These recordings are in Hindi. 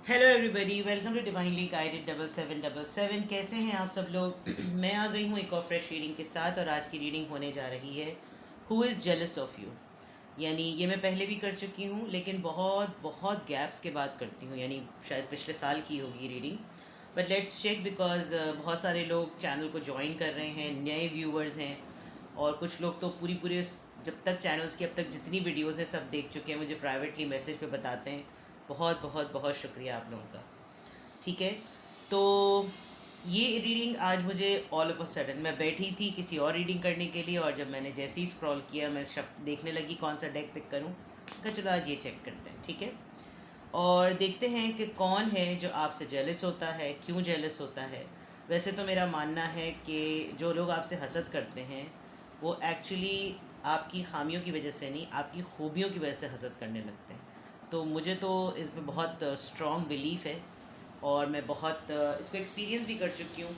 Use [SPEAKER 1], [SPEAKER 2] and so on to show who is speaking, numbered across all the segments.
[SPEAKER 1] Hello everybody, welcome to divinely guided 7777। कैसे हैं आप सब लोग? मैं आ गई हूँ एक और फ्रेश रीडिंग के साथ, और आज की रीडिंग होने जा रही है who is jealous of you. यानी ये मैं पहले भी कर चुकी हूँ, लेकिन बहुत बहुत गैप्स के बाद करती हूँ, यानी शायद पिछले साल की होगी reading. But let's check, because बहुत सारे लोग चैनल को ज्वाइन कर रहे हैं, नए व्यूवर्स हैं, और कुछ लोग तो पूरी पूरी जब तक चैनल्स की अब तक जितनी वीडियोज़ हैं सब देख चुके हैं, मुझे प्राइवेटली मैसेज पे बताते हैं। बहुत बहुत बहुत शुक्रिया आप लोगों का। ठीक है, तो ये रीडिंग आज मुझे ऑल ऑफ अ सडन, मैं बैठी थी किसी और रीडिंग करने के लिए, और जब मैंने जैसे ही स्क्रॉल किया मैं शब्द देखने लगी कौन सा डेक पिक करूं, कहा चलो आज ये चेक करते हैं। ठीक है, और देखते हैं कि कौन है जो आपसे जेलस होता है, क्यों जेलस होता है। वैसे तो मेरा मानना है कि जो लोग आपसे हसद करते हैं वो एक्चुअली आपकी खामियों की वजह से नहीं, आपकी खूबियों की वजह से हसद करने लगते हैं। तो मुझे तो इसमें बहुत स्ट्रॉन्ग बिलीफ है, और मैं बहुत इसको एक्सपीरियंस भी कर चुकी हूँ,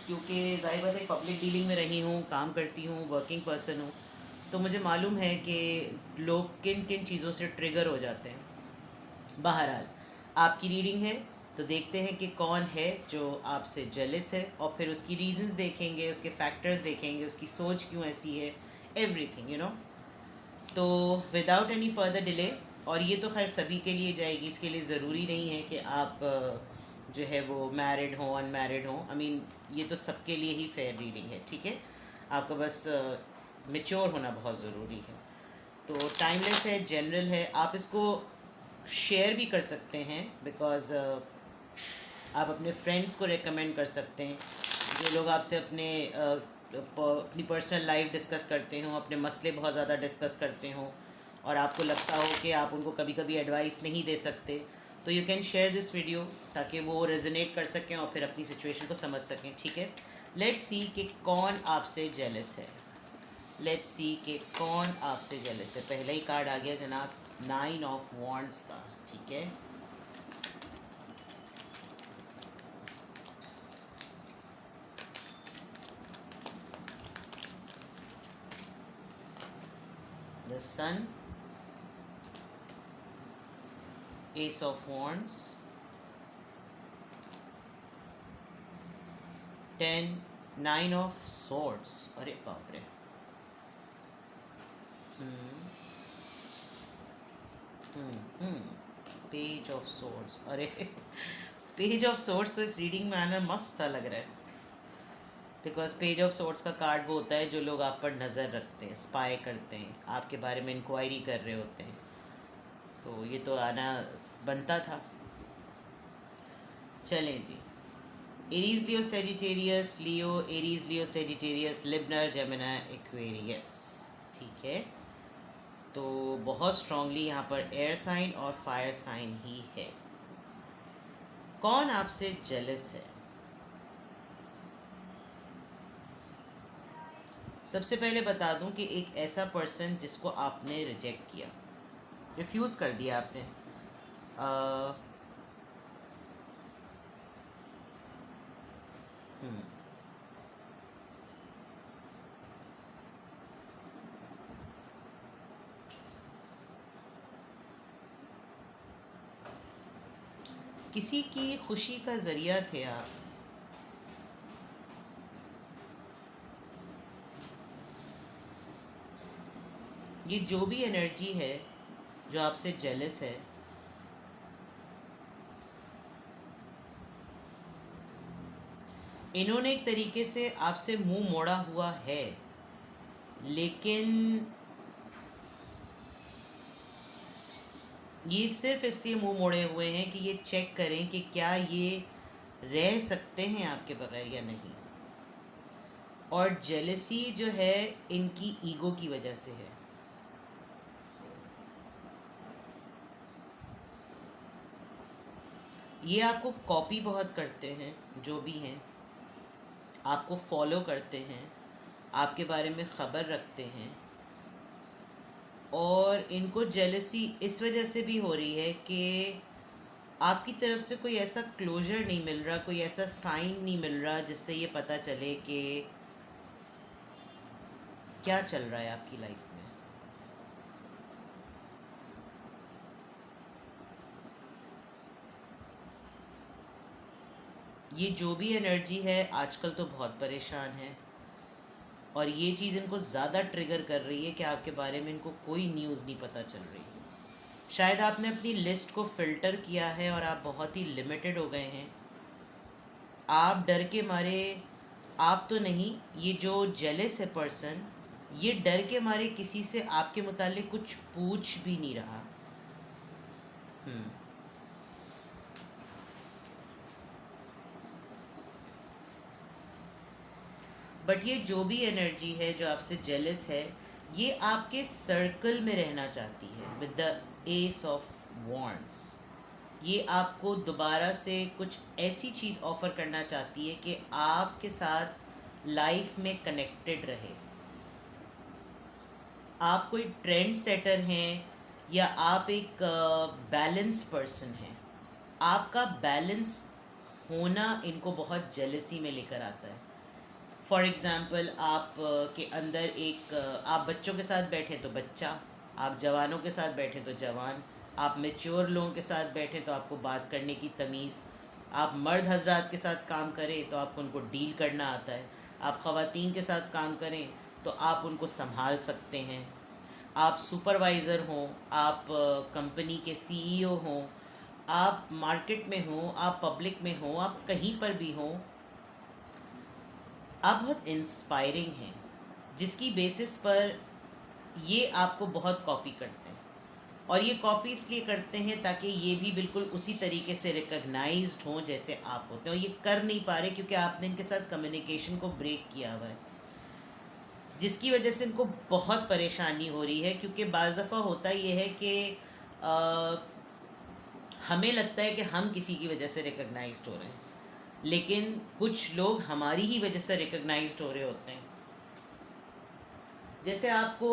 [SPEAKER 1] क्योंकि ज़ाहिर बात है पब्लिक डीलिंग में रही हूँ, काम करती हूँ, वर्किंग पर्सन हूँ। तो मुझे मालूम है कि लोग किन किन चीज़ों से ट्रिगर हो जाते हैं। बहरहाल, आपकी रीडिंग है, तो देखते हैं कि कौन है जो आपसे जेलस है, और फिर उसकी रीजंस देखेंगे, उसके फैक्टर्स देखेंगे, उसकी सोच क्यों ऐसी है, एवरीथिंग तो विदाउट एनी फर्दर डिले। और ये तो खैर सभी के लिए जाएगी, इसके लिए ज़रूरी नहीं है कि आप जो है वो मैरिड हो, अनमैरिड हो। आई मीन ये तो सबके लिए ही फेयर रीडिंग है। ठीक है, आपको बस मेच्योर होना बहुत ज़रूरी है। तो टाइमलेस है, जनरल है, आप इसको शेयर भी कर सकते हैं, बिकॉज़ आप अपने फ्रेंड्स को रेकमेंड कर सकते हैं। जो लोग आपसे अपनी पर्सनल लाइफ डिस्कस करते हों, अपने मसले बहुत ज़्यादा डिस्कस करते हों, और आपको लगता हो कि आप उनको कभी कभी एडवाइस नहीं दे सकते, तो you can share this video, ताकि वो रेजोनेट कर सकें और फिर अपनी सिचुएशन को समझ सकें। ठीक है, लेट्स सी कि कौन आपसे जेलस है। लेट्स सी कि कौन आपसे जेलस है। पहला ही कार्ड आ गया जनाब, 9 ऑफ वॉन्ड्स का। ठीक है, the sun, ace of wands, 10, 9 of swords. अरे बाप रे। पेज ऑफ सॉर्ड्स, अरे पेज ऑफ सॉर्ड्स तो इस रीडिंग में आना मस्त सा लग रहा है, बिकॉज पेज ऑफ सॉर्ड्स का कार्ड वो होता है जो लोग आप पर नज़र रखते हैं, स्पाई करते हैं, आपके बारे में इंक्वायरी कर रहे होते हैं। तो ये तो आना बनता था। चलें जी, एरीज लियो सेजिटेरियस, लियो एरीज लियो सेजिटेरियस, लिबनर जेमिना एक्वेरियस। ठीक है, तो बहुत स्ट्रांगली यहाँ पर एयर साइन और फायर साइन ही है। कौन आपसे जेलस है? सबसे पहले बता दूं कि एक ऐसा पर्सन जिसको आपने रिजेक्ट किया, रिफ्यूज़ कर दिया आपने। अ, हम्म, किसी की खुशी का ज़रिया थे आप। ये जो भी एनर्जी है जो आपसे जेलस है, इन्होंने एक तरीके से आपसे मुंह मोड़ा हुआ है, लेकिन ये सिर्फ इसलिए मुंह मोड़े हुए हैं कि ये चेक करें कि क्या ये रह सकते हैं आपके बगैर या नहीं। और जेलसी जो है इनकी ईगो की वजह से है। ये आपको कॉपी बहुत करते हैं, जो भी हैं आपको फॉलो करते हैं, आपके बारे में ख़बर रखते हैं, और इनको जेलसी इस वजह से भी हो रही है कि आपकी तरफ से कोई ऐसा क्लोजर नहीं मिल रहा, कोई ऐसा साइन नहीं मिल रहा जिससे ये पता चले कि क्या चल रहा है आपकी लाइफ में। ये जो भी एनर्जी है आजकल तो बहुत परेशान है, और ये चीज़ इनको ज़्यादा ट्रिगर कर रही है कि आपके बारे में इनको कोई न्यूज़ नहीं पता चल रही है। शायद आपने अपनी लिस्ट को फ़िल्टर किया है और आप बहुत ही लिमिटेड हो गए हैं। आप डर के मारे, आप तो नहीं, ये जो जेलस है पर्सन, ये डर के मारे किसी से आपके मुतालिक कुछ पूछ भी नहीं रहा। बट ये जो भी एनर्जी है जो आपसे जेलस है, ये आपके सर्कल में रहना चाहती है with the S of wands. ये आपको दोबारा से कुछ ऐसी चीज़ ऑफ़र करना चाहती है कि आपके साथ लाइफ में कनेक्टेड रहे। आप कोई ट्रेंड सेटर हैं या आप एक बैलेंस पर्सन हैं। आपका बैलेंस होना इनको बहुत जेलसी में लेकर आता है। फॉर एग्ज़ाम्पल, आप के अंदर एक आप बच्चों के साथ बैठे तो बच्चा, आप जवानों के साथ बैठे तो जवान, आप मैच्योर लोगों के साथ बैठे तो आपको बात करने की तमीज़, आप मर्द हजरात के साथ काम करें तो आपको उनको डील करना आता है, आप ख़वातीन के साथ काम करें तो आप उनको संभाल सकते हैं, आप सुपरवाइज़र हों, आप कंपनी के सीईओ हों, आप मार्केट में हों, आप पब्लिक में हों, आप कहीं पर भी हों, आप बहुत इंस्पायरिंग हैं, जिसकी बेसिस पर ये आपको बहुत कॉपी करते हैं। और ये कॉपी इसलिए करते हैं ताकि ये भी बिल्कुल उसी तरीके से रिकग्नाइज्ड हों जैसे आप होते हैं, और ये कर नहीं पा रहे क्योंकि आपने इनके साथ कम्युनिकेशन को ब्रेक किया हुआ है, जिसकी वजह से इनको बहुत परेशानी हो रही है। क्योंकि बाज़ दफ़ा होता ये है कि हमें लगता है कि हम किसी की वजह से रिकग्नाइज्ड हो रहे हैं, लेकिन कुछ लोग हमारी ही वजह से रिकग्नाइज्ड हो रहे होते हैं। जैसे आपको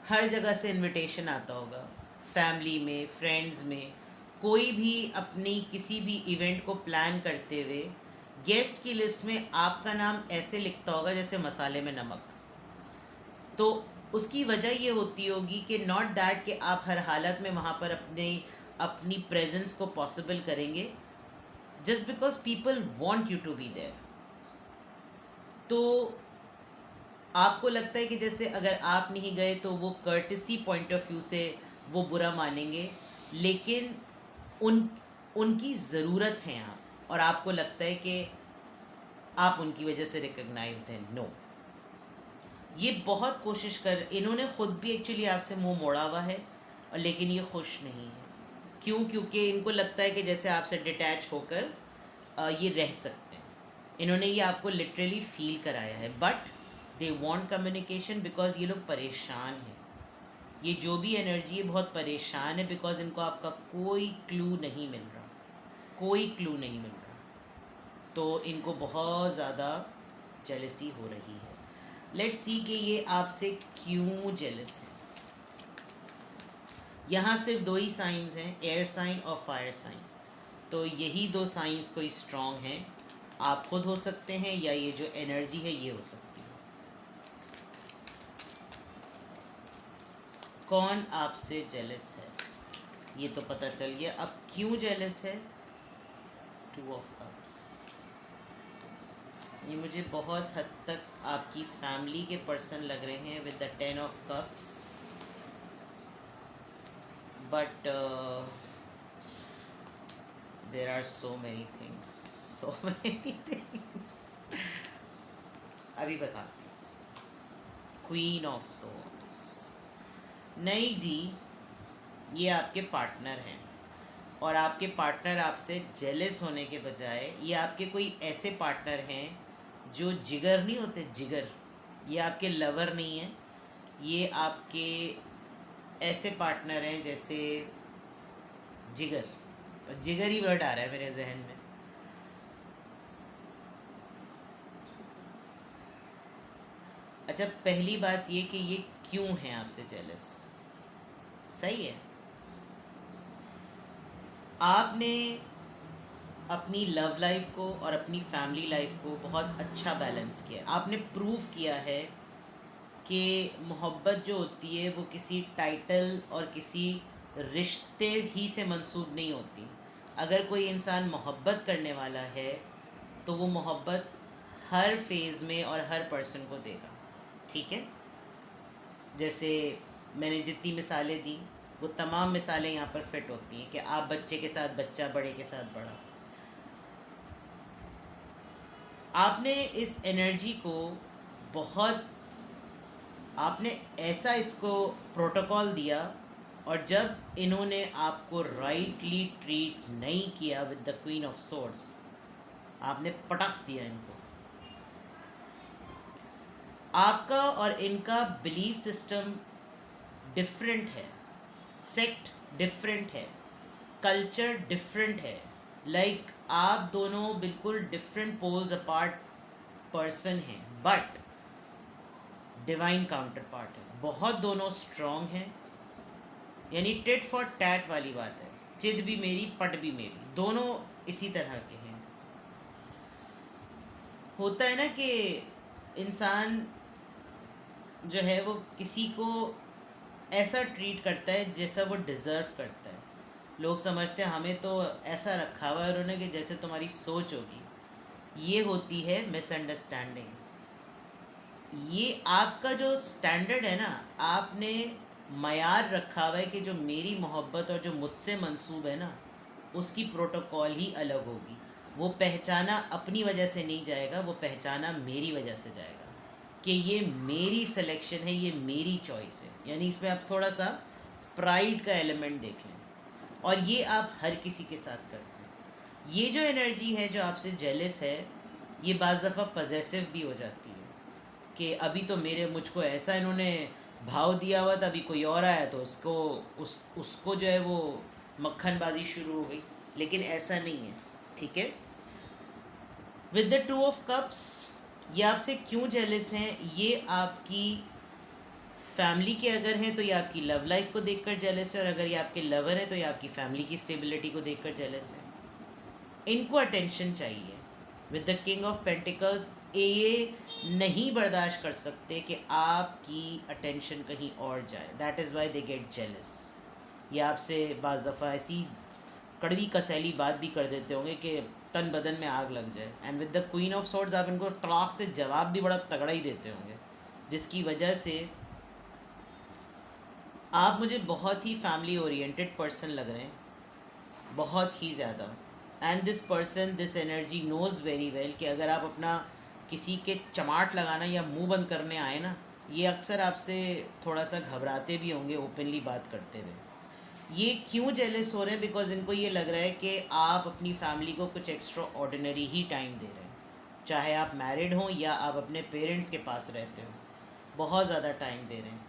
[SPEAKER 1] हर जगह से इनविटेशन आता होगा, फैमिली में, फ्रेंड्स में, कोई भी अपनी किसी भी इवेंट को प्लान करते हुए गेस्ट की लिस्ट में आपका नाम ऐसे लिखता होगा जैसे मसाले में नमक। तो उसकी वजह ये होती होगी कि नॉट दैट कि आप हर हालत में वहाँ पर अपनी प्रेजेंस को पॉसिबल करेंगे, just because people want you to be there. तो आपको लगता है कि जैसे अगर आप नहीं गए तो वो कर्टिसी पॉइंट ऑफ व्यू से वो बुरा मानेंगे, लेकिन उनकी ज़रूरत है आप, और आपको लगता है कि आप उनकी वजह से रिकग्नाइज्ड हैं। नो, ये बहुत कोशिश इन्होंने ख़ुद भी एक्चुअली आपसे मुंह मोड़ा हुआ है, और लेकिन ये खुश नहीं है। क्यों? क्योंकि इनको लगता है कि जैसे आपसे डिटैच होकर ये रह सकते हैं। इन्होंने ये आपको लिटरली फील कराया है, but they want communication because ये लोग परेशान हैं। ये जो भी एनर्जी है बहुत परेशान है, बिकॉज इनको आपका कोई क्लू नहीं मिल रहा, कोई क्लू नहीं मिल रहा। तो इनको बहुत ज़्यादा जेलसी हो रही है। लेट्स सी कि ये आपसे क्यों जेलस है। यहाँ सिर्फ दो ही साइंस हैं, एयर साइन और फायर साइन। तो यही दो साइंस कोई स्ट्रॉन्ग हैं। आप खुद हो सकते हैं या ये जो एनर्जी है ये हो सकती है। कौन आपसे जेलस है ये तो पता चल गया। अब क्यों जेलस है? 2 ऑफ कप्स। ये मुझे बहुत हद तक आपकी फैमिली के पर्सन लग रहे हैं with the 10 of cups, but there are so many things अभी बता। Queen of souls. नहीं जी, ये आपके पार्टनर हैं, और आपके पार्टनर आपसे जेलस होने के बजाय ये आपके कोई ऐसे पार्टनर हैं जो जिगर नहीं होते, जिगर। ये आपके लवर नहीं हैं, ये आपके ऐसे पार्टनर हैं जैसे जिगर। जिगर ही वर्ड आ रहा है मेरे जहन में। अच्छा, पहली बात ये कि ये क्यों है आपसे जेलस। सही है, आपने अपनी लव लाइफ को और अपनी फैमिली लाइफ को बहुत अच्छा बैलेंस किया। आपने प्रूव किया है कि मोहब्बत जो होती है वो किसी टाइटल और किसी रिश्ते ही से मंसूब नहीं होती। अगर कोई इंसान मोहब्बत करने वाला है तो वो मोहब्बत हर फेज़ में और हर पर्सन को देगा, ठीक है। जैसे मैंने जितनी मिसालें दी वो तमाम मिसालें यहाँ पर फिट होती हैं कि आप बच्चे के साथ बच्चा, बड़े के साथ बड़ा। आपने इस एनर्जी को बहुत, आपने ऐसा इसको प्रोटोकॉल दिया, और जब इन्होंने आपको राइटली ट्रीट नहीं किया with the queen of swords, आपने पटक दिया इनको। आपका और इनका बिलीफ सिस्टम डिफरेंट है, सेक्ट डिफरेंट है, कल्चर डिफरेंट है। लाइक आप दोनों बिल्कुल डिफरेंट पोल्स अपार्ट पर्सन हैं, बट डिवाइन काउंटर पार्ट है। बहुत दोनों स्ट्रॉन्ग हैं, यानी टिट फॉर टैट वाली बात है, चिद भी मेरी पट भी मेरी, दोनों इसी तरह के हैं। होता है ना कि इंसान जो है वो किसी को ऐसा ट्रीट करता है जैसा वो डिज़र्व करता है। लोग समझते हैं हमें तो ऐसा रखा हुआ है उन्होंने कि जैसे तुम्हारी सोच होगी। ये होती है मिसअंडरस्टैंडिंग। ये आपका जो स्टैंडर्ड है ना, आपने मयार रखा हुआ है कि जो मेरी मोहब्बत और जो मुझसे मंसूब है ना, उसकी प्रोटोकॉल ही अलग होगी। वो पहचाना अपनी वजह से नहीं जाएगा, वो पहचाना मेरी वजह से जाएगा कि ये मेरी सिलेक्शन है, ये मेरी चॉइस है। यानी इसमें आप थोड़ा सा प्राइड का एलिमेंट देख लें, और ये आप हर किसी के साथ करते हैं। ये जो एनर्जी है जो आपसे जेलस है, ये बाज़ दफ़ा पजेसिव भी हो जाती है कि अभी तो मुझको ऐसा इन्होंने भाव दिया हुआ था, अभी कोई और आया तो उसको जो है वो मक्खनबाजी शुरू हो गई। लेकिन ऐसा नहीं है, ठीक है। With the two of cups, ये आपसे क्यों जेलस हैं? ये आपकी फैमिली के अगर हैं तो ये आपकी लव लाइफ को देखकर जेलस है, और अगर ये आपके लवर हैं तो ये आपकी फैमिली की स्टेबिलिटी को देखकर जेलस है। इनको अटेंशन चाहिए। With the king of pentacles, ये नहीं बर्दाश्त कर सकते कि आपकी अटेंशन कहीं और जाए। That is why they get jealous. ये आपसे बाज़ दफ़ा ऐसी कड़वी कसैली बात भी कर देते होंगे कि तन बदन में आग लग जाए। And with the queen of swords, आप इनको तलाक से जवाब भी बड़ा तगड़ा ही देते होंगे, जिसकी वजह से आप मुझे बहुत ही फैमिली ओरिएंटेड पर्सन लग रहे हैं, बहुत ही ज़्यादा। And this person, this energy knows very well कि अगर आप अपना किसी के चमाट लगाना या मुंह बंद करने आए ना, ये अक्सर आपसे थोड़ा सा घबराते भी होंगे ओपनली बात करते हुए। ये क्यों जेलस हो रहे हैं? बिकॉज इनको ये लग रहा है कि आप अपनी फैमिली को कुछ एक्स्ट्रा ऑर्डिनरी ही टाइम दे रहे हैं। चाहे आप मैरिड हों या आप अपने पेरेंट्स के पास रहते हो, बहुत ज़्यादा टाइम दे रहे हैं।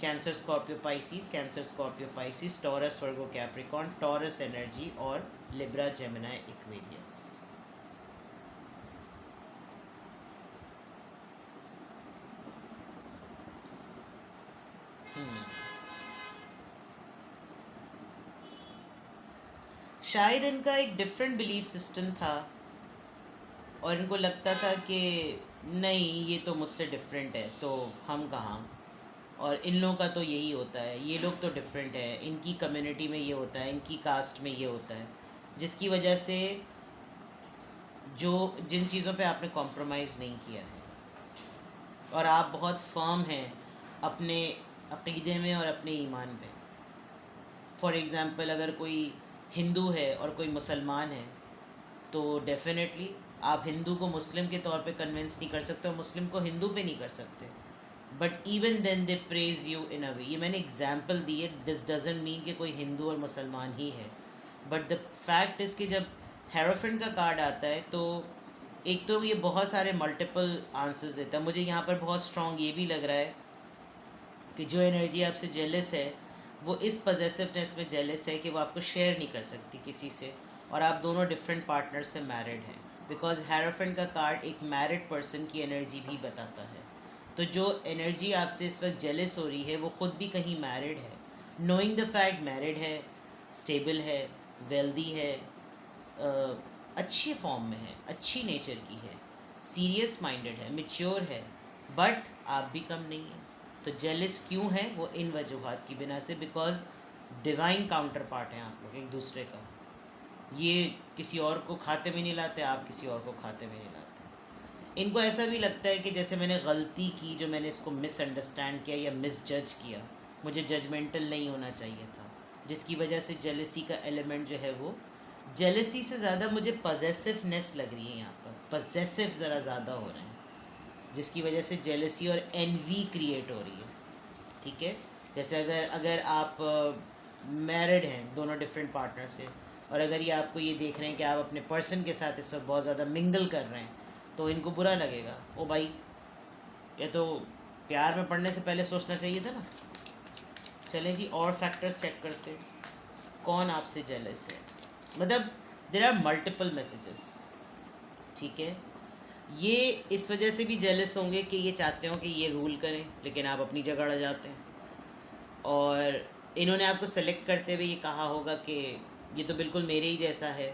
[SPEAKER 1] Cancer Scorpio Pisces, cancer Scorpio Pisces, Taurus Virgo Capricorn, taurus energy, और लिब्रा जेमिनी एक्वेरियस। शायद इनका एक डिफरेंट बिलीफ सिस्टम था, और इनको लगता था कि नहीं ये तो मुझसे डिफरेंट है, तो हम कहाँ, और इन लोगों का तो यही होता है, ये लोग तो डिफरेंट है, इनकी कम्युनिटी में ये होता है, इनकी कास्ट में ये होता है, जिसकी वजह से जिन चीज़ों पे आपने कॉम्प्रोमाइज़ नहीं किया है, और आप बहुत फर्म हैं अपने अक़ीदे में और अपने ईमान पे। फॉर एग्ज़ाम्पल, अगर कोई हिंदू है और कोई मुसलमान है, तो डेफिनेटली आप हिंदू को मुस्लिम के तौर पे कन्विंस नहीं कर सकते और मुस्लिम को हिंदू पे नहीं कर सकते, but even then they praise you in a way. ये मैंने एग्जांपल दी है, दिस डजंट मीन कि कोई हिंदू और मुसलमान ही है, बट द फैक्ट इज़ कि जब हेरोफेंट का कार्ड आता है तो एक तो ये बहुत सारे मल्टीपल आंसर्स देता है। मुझे यहाँ पर बहुत स्ट्रॉन्ग ये भी लग रहा है कि जो एनर्जी आपसे जेलस है वो इस पजेसिवनेस में जेलस है कि वो आपको शेयर नहीं कर सकती किसी से, और आप दोनों डिफरेंट पार्टनर से मैरिड हैं, बिकॉज हेरोफेंट का कार्ड एक मैरिड पर्सन की एनर्जी भी बताता है। तो जो एनर्जी आपसे इस वक्त जेलस हो रही है वो ख़ुद भी कहीं मैरिड है, नोइंग द फैक्ट मैरिड है, स्टेबल है, वेल्दी है, अच्छी फॉर्म में है, अच्छी नेचर की है, सीरियस माइंडेड है, मैच्योर है, बट आप भी कम नहीं हैं। तो जेलस क्यों है? वो इन वजूहात की बिना से, बिकॉज डिवाइन काउंटर पार्ट हैं आप लोग एक दूसरे का। ये किसी और को खाते में नहीं लाते, आप किसी और को खाते में नहीं लाते। इनको ऐसा भी लगता है कि जैसे मैंने गलती की, जो मैंने इसको मिसअंडरस्टैंड किया या मिसजज किया, मुझे जजमेंटल नहीं होना चाहिए था, जिसकी वजह से जेलसी का एलिमेंट जो है वो, जेलसी से ज़्यादा मुझे पजेसिवनेस लग रही है, यहाँ पर पजेसिव ज़रा ज़्यादा हो रहे हैं, जिसकी वजह से जेलसी और एनवी क्रिएट हो रही है। ठीक है, जैसे अगर अगर आप मैरिड हैं दोनों डिफरेंट पार्टनर से, और अगर ये आपको ये देख रहे हैं कि आप अपने पर्सन के साथ इस वक्त बहुत ज़्यादा मिंगल कर रहे हैं, तो इनको बुरा लगेगा। ओ भाई, ये तो प्यार में पड़ने से पहले सोचना चाहिए था ना। चलें जी, और फैक्टर्स चेक करते हैं, कौन आपसे जेलस है। मतलब देर आर मल्टीपल मैसेजेस। ठीक है, ये इस वजह से भी जेलस होंगे कि ये चाहते हो कि ये रूल करें, लेकिन आप अपनी जगह अड़ जाते हैं। और इन्होंने आपको सेलेक्ट करते हुए ये कहा होगा कि ये तो बिल्कुल मेरे ही जैसा है,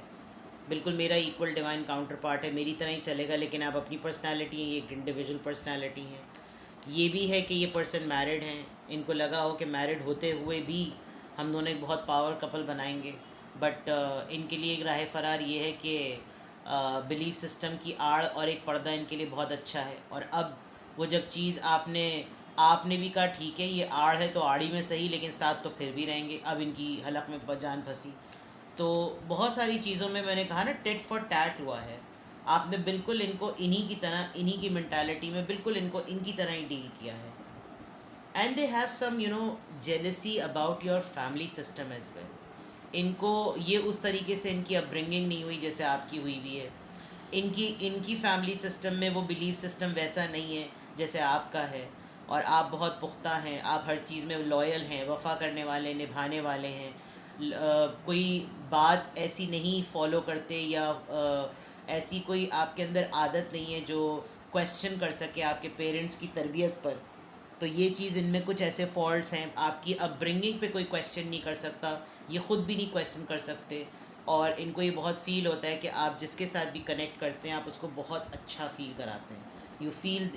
[SPEAKER 1] बिल्कुल मेरा इक्वल डिवाइन काउंटर पार्ट है, मेरी तरह ही चलेगा, लेकिन आप अपनी पर्सनालिटी है, ये एक इंडिविजुअल पर्सनालिटी है। ये भी है कि ये पर्सन मैरिड हैं, इनको लगा हो कि मैरिड होते हुए भी हम दोनों एक बहुत पावर कपल बनाएंगे, बट इनके लिए एक राह फरार ये है कि बिलीफ सिस्टम की आड़ और एक पर्दा इनके लिए बहुत अच्छा है। और अब वो जब चीज़ आपने भी कहा ठीक है ये आड़ है तो आड़ी में सही, लेकिन साथ तो फिर भी रहेंगे, अब इनकी हलक में जान फंसी। तो बहुत सारी चीज़ों में मैंने कहा ना, टेट फॉर टैट हुआ है। आपने बिल्कुल इनको इन्हीं की तरह, इन्हीं की मेंटालिटी में बिल्कुल इनको इनकी तरह ही डील किया है। And they have some jealousy about your family system as well. इनको ये उस तरीके से इनकी अपब्रिंगिंग नहीं हुई जैसे आपकी हुई हुई है। इनकी इनकी फैमिली सिस्टम में वो बिलीफ सिस्टम वैसा नहीं है जैसे आपका है, और आप बहुत पुख्ता हैं, आप हर चीज़ में लॉयल हैं, वफ़ा करने वाले, निभाने वाले हैं। कोई बात ऐसी नहीं फॉलो करते, या ऐसी कोई आपके अंदर आदत नहीं है जो क्वेश्चन कर सके आपके पेरेंट्स की तरबियत पर। तो ये चीज़ इनमें कुछ ऐसे फॉल्ट्स हैं, आपकी अपब्रिंगिंग पे कोई क्वेश्चन नहीं कर सकता, ये ख़ुद भी नहीं क्वेश्चन कर सकते। और इनको ये बहुत फ़ील होता है कि आप जिसके साथ भी कनेक्ट करते हैं आप उसको बहुत अच्छा फ़ील कराते हैं,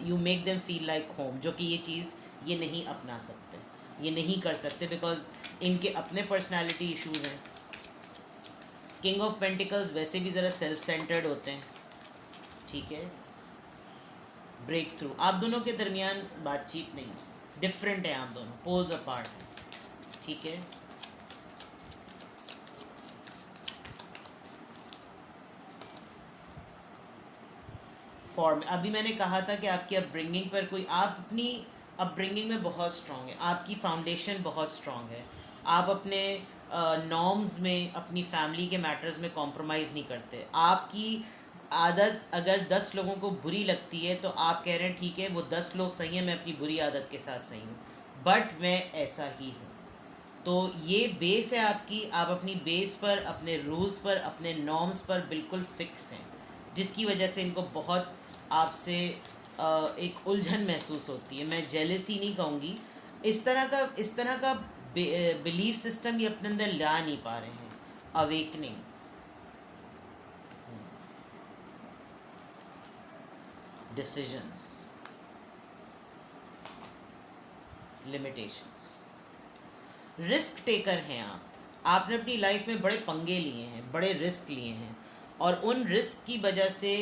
[SPEAKER 1] you make them feel like home, जो कि ये चीज़ ये नहीं अपना सकते, ये नहीं कर सकते, बिकॉज इनके अपने पर्सनालिटी इश्यूज़ हैं। किंग ऑफ पेंटिकल्स वैसे भी ज़रा सेल्फ सेंटर्ड होते हैं। ठीक है, ब्रेक थ्रू, आप दोनों के दरमियान बातचीत नहीं है, डिफरेंट है, आप दोनों पोल्स अपार्ट हैं। ठीक है, फॉर्म, अभी मैंने कहा था कि आपकी अपब्रिंगिंग पर कोई, आप अपनी अपब्रिंगिंग में बहुत स्ट्रांग है, आपकी फाउंडेशन बहुत स्ट्रांग है, आप अपने नॉर्म्स में अपनी फैमिली के मैटर्स में कॉम्प्रोमाइज़ नहीं करते। आपकी आदत अगर 10 लोगों को बुरी लगती है तो आप कह रहे हैं ठीक है वो 10 लोग सही हैं, मैं अपनी बुरी आदत के साथ सही हूँ, बट मैं ऐसा ही हूँ। तो ये बेस है आपकी, आप अपनी बेस पर, अपने रूल्स पर, अपने नॉर्म्स पर बिल्कुल फिक्स हैं, जिसकी वजह से इनको बहुत आपसे एक उलझन महसूस होती है। मैं जेलसी नहीं कहूँगी, इस तरह का बिलीफ सिस्टम ये अपने अंदर ला नहीं पा रहे हैं। Awakening, decisions, limitations, risk taker हैं आप, आपने अपनी लाइफ में बड़े पंगे लिए हैं, बड़े रिस्क लिए हैं, और उन रिस्क की वजह से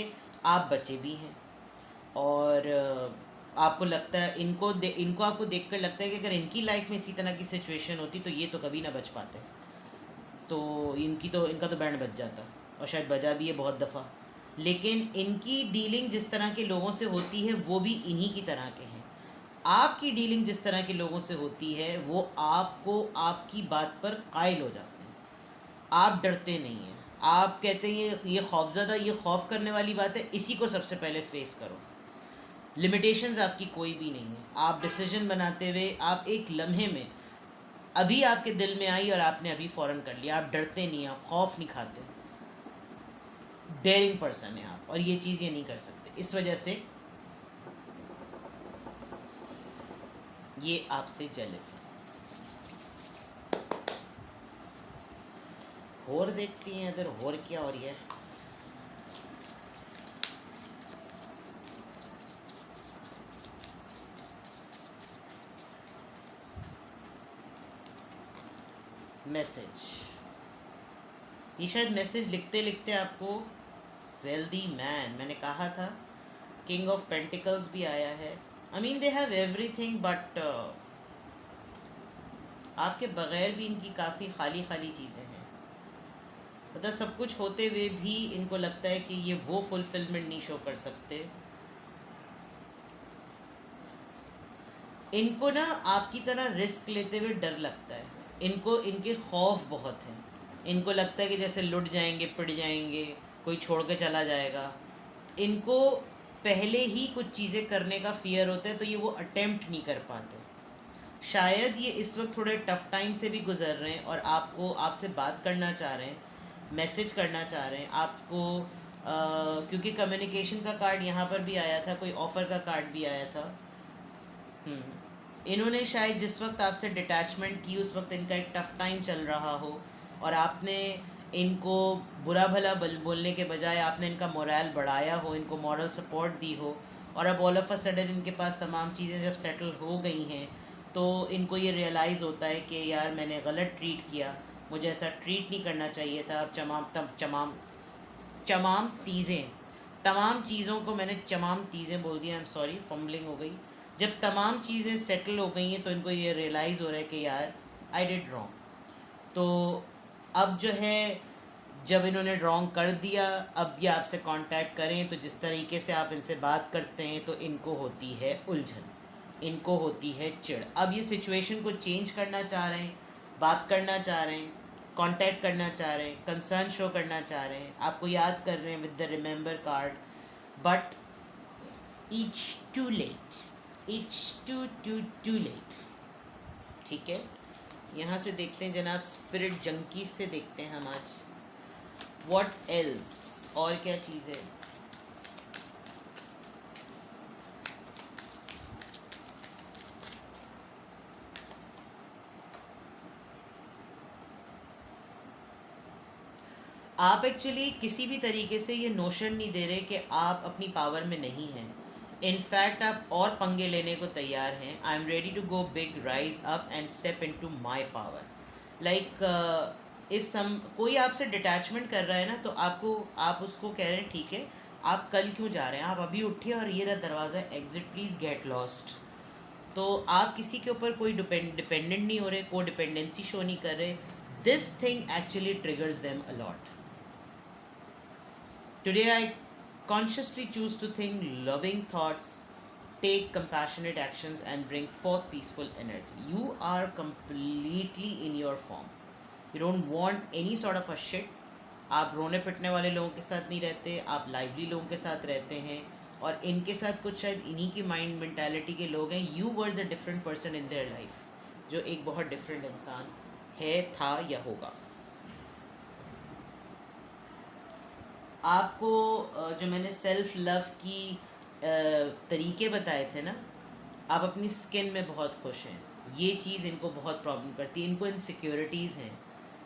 [SPEAKER 1] आप बचे भी हैं। और आपको लगता है इनको आपको देखकर लगता है कि अगर इनकी लाइफ में इसी तरह की सिचुएशन होती तो ये तो कभी ना बच पाते, तो इनका तो बैंड बज जाता, और शायद बजा भी है बहुत दफ़ा। लेकिन इनकी डीलिंग जिस तरह के लोगों से होती है वो भी इन्हीं की तरह के हैं। आपकी डीलिंग जिस तरह के लोगों से होती है वो आपको आपकी बात पर कायल हो जाते हैं, आप डरते नहीं हैं, आप कहते हैं ये खौफज़दा, ये खौफ करने वाली बात है, इसी को सबसे पहले फेस करो। लिमिटेशंस आपकी कोई भी नहीं है, आप डिसीजन बनाते हुए आप एक लम्हे में, अभी आपके दिल में आई और आपने अभी फ़ौरन कर लिया, आप डरते नहीं, आप खौफ नहीं खाते, डेयरिंग पर्सन है आप, और ये चीज़ ये नहीं कर सकते, इस वजह से ये आपसे जेलस है। और देखती हैं इधर और क्या हो रही है। मैसेज, ये शायद मैसेज लिखते लिखते आपको वेल्दी मैन, मैंने कहा था किंग ऑफ पेंटिकल्स भी आया है. I mean they have everything, but आपके बगैर भी इनकी काफ़ी खाली खाली चीज़ें हैं. मतलब सब कुछ होते हुए भी इनको लगता है कि ये वो फुलफिलमेंट नहीं शो कर सकते. इनको ना आपकी तरह रिस्क लेते हुए डर लगता है. इनको इनके खौफ बहुत हैं. इनको लगता है कि जैसे लुट जाएंगे, पिट जाएंगे, कोई छोड़ के चला जाएगा. इनको पहले ही कुछ चीज़ें करने का फियर होता है, तो ये वो अटेम्प्ट नहीं कर पाते. शायद ये इस वक्त थोड़े टफ टाइम से भी गुजर रहे हैं और आपसे बात करना चाह रहे हैं, मैसेज करना चाह रहे हैं आपको. क्योंकि कम्युनिकेशन का कार्ड यहाँ पर भी आया था, कोई ऑफ़र का कार्ड भी आया था. इन्होंने शायद जिस वक्त आपसे डिटैचमेंट की उस वक्त इनका एक टफ़ टाइम चल रहा हो, और आपने इनको बुरा भला बोलने के बजाय आपने इनका मोरल बढ़ाया हो, इनको मॉरल सपोर्ट दी हो. और अब ऑल ऑफ अ सडन इनके पास तमाम चीज़ें जब सेटल हो गई हैं, तो इनको ये रियलाइज़ होता है कि यार मैंने गलत ट्रीट किया, मुझे ऐसा ट्रीट नहीं करना चाहिए था. अब तमाम चीज़ों को मैंने चमाम चीज़ें बोल दिया. आई एम सॉरी, फम्बलिंग हो गई. जब तमाम चीज़ें सेटल हो गई हैं तो इनको ये रियलाइज़ हो रहा है कि यार आई डिड रॉन्ग. तो अब जो है, जब इन्होंने रॉन्ग कर दिया, अब ये आपसे कांटेक्ट करें तो जिस तरीके से आप इनसे बात करते हैं तो इनको होती है उलझन, इनको होती है चिढ़. अब ये सिचुएशन को चेंज करना चाह रहे हैं, बात करना चाह रहे हैं, कांटेक्ट करना चाह रहे हैं, कंसर्न शो करना चाह रहे हैं, आपको याद कर रहे हैं with the remember card. But it's too late, it's too late. ठीक है, यहाँ से देखते हैं जनाब, स्पिरिट जंकीज से देखते हैं हम आज. व्हाट एल्स, और क्या चीज़ है. आप एक्चुअली किसी भी तरीके से ये नोशन नहीं दे रहे कि आप अपनी पावर में नहीं हैं. इनफैक्ट आप और पंगे लेने को तैयार हैं. I am ready to go big, rise up and step into my power. Like if कोई आपसे डिटैचमेंट कर रहा है ना, तो आप उसको कह रहे हैं ठीक है, आप कल क्यों जा रहे हैं, आप अभी उठिए और ये रहा दरवाज़ा, एग्जिट, प्लीज़ गेट लॉस्ट. तो आप किसी के ऊपर कोई डिपेंडेंट नहीं हो रहे, को डिपेंडेंसी शो नहीं कर रहे. This thing actually triggers them allot. Today I consciously choose to think loving thoughts, take compassionate actions and bring forth peaceful energy. You are completely in your form. You don't want any sort of a shit. आप रोने पिटने वाले लोगों के साथ नहीं रहते, आप लाइवली लोगों के साथ रहते हैं. और इनके साथ कुछ शायद इन्हीं की माइंड मेंटालिटी के लोग हैं. You were the different person in their life, जो एक बहुत डिफरेंट इंसान है, था या होगा. आपको जो मैंने सेल्फ़ लव की तरीके बताए थे ना, आप अपनी स्किन में बहुत खुश हैं. ये चीज़ इनको बहुत प्रॉब्लम करती है. इनको इनसिक्योरिटीज़ हैं.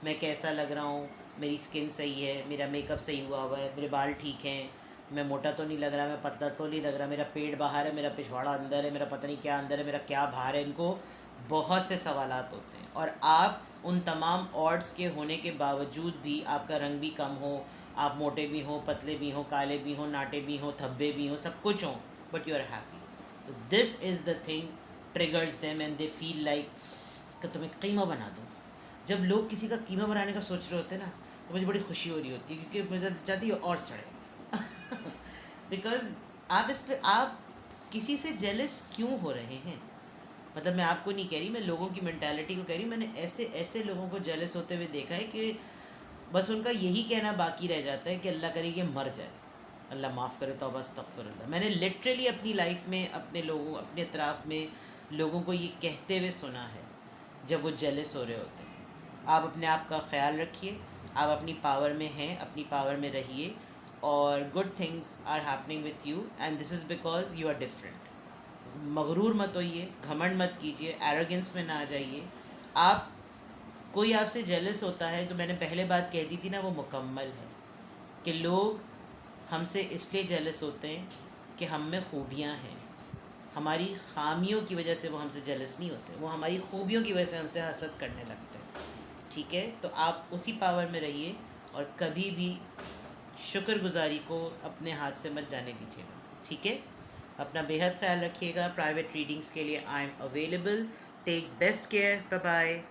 [SPEAKER 1] मैं कैसा लग रहा हूँ, मेरी स्किन सही है, मेरा मेकअप सही हुआ है, मेरे बाल ठीक हैं, मैं मोटा तो नहीं लग रहा, मैं पतला तो नहीं लग रहा, मेरा पेट बाहर है, मेरा पिछवाड़ा अंदर है, मेरा पता नहीं क्या अंदर है, मेरा क्या बाहर है. इनको बहुत से सवालात होते हैं. और आप उन तमाम ऑड्स के होने के बावजूद भी, आपका रंग भी कम हो, आप मोटे भी हो, पतले भी हो, काले भी हो, नाटे भी हो, धब्बे भी हो, सब कुछ हो, but you are happy. This is the thing triggers them and they feel like इसका तुम्हें कीमा बना दूँ. जब लोग किसी का कीमा बनाने का सोच रहे होते हैं ना, तो मुझे बड़ी खुशी हो रही होती है, क्योंकि मुझे चाहती है और सड़े. बिकॉज आप किसी से जेलस क्यों हो रहे हैं. मतलब मैं आपको नहीं कह रही, मैं लोगों की मेंटालिटी को कह रही हूँ. मैंने ऐसे लोगों को जेलस होते हुए देखा है कि बस उनका यही कहना बाकी रह जाता है कि अल्लाह करे कि मर जाए, अल्लाह माफ़ करे, तौबा अस्तगफिरुल्लाह. मैंने लिटरली अपनी लाइफ में अपने अतराफ़ में लोगों को ये कहते हुए सुना है जब वो जेलस हो रहे होते हैं. आप अपने आप का ख्याल रखिए, आप अपनी पावर में हैं, अपनी पावर में रहिए, और good things are happening with you and this is because you are different. मगरूर मत होइए, घमंड मत कीजिए, एरोगेंस में ना आ जाइए. आप कोई आपसे जेलस होता है, तो मैंने पहले बात कह दी थी ना, वो मुकम्मल है. कि लोग हमसे इसलिए जेलस होते हैं कि हम में खूबियाँ हैं. हमारी ख़ामियों की वजह से वो हमसे जेलस नहीं होते, वो हमारी खूबियों की वजह से हमसे हसद करने लगते हैं. ठीक है, तो आप उसी पावर में रहिए और कभी भी शुक्रगुजारी को अपने हाथ से मत जाने दीजिएगा, ठीक है। अपना बेहद ख्याल रखिएगा। प्राइवेट रीडिंग्स के लिए I am available. Take best care. Bye bye.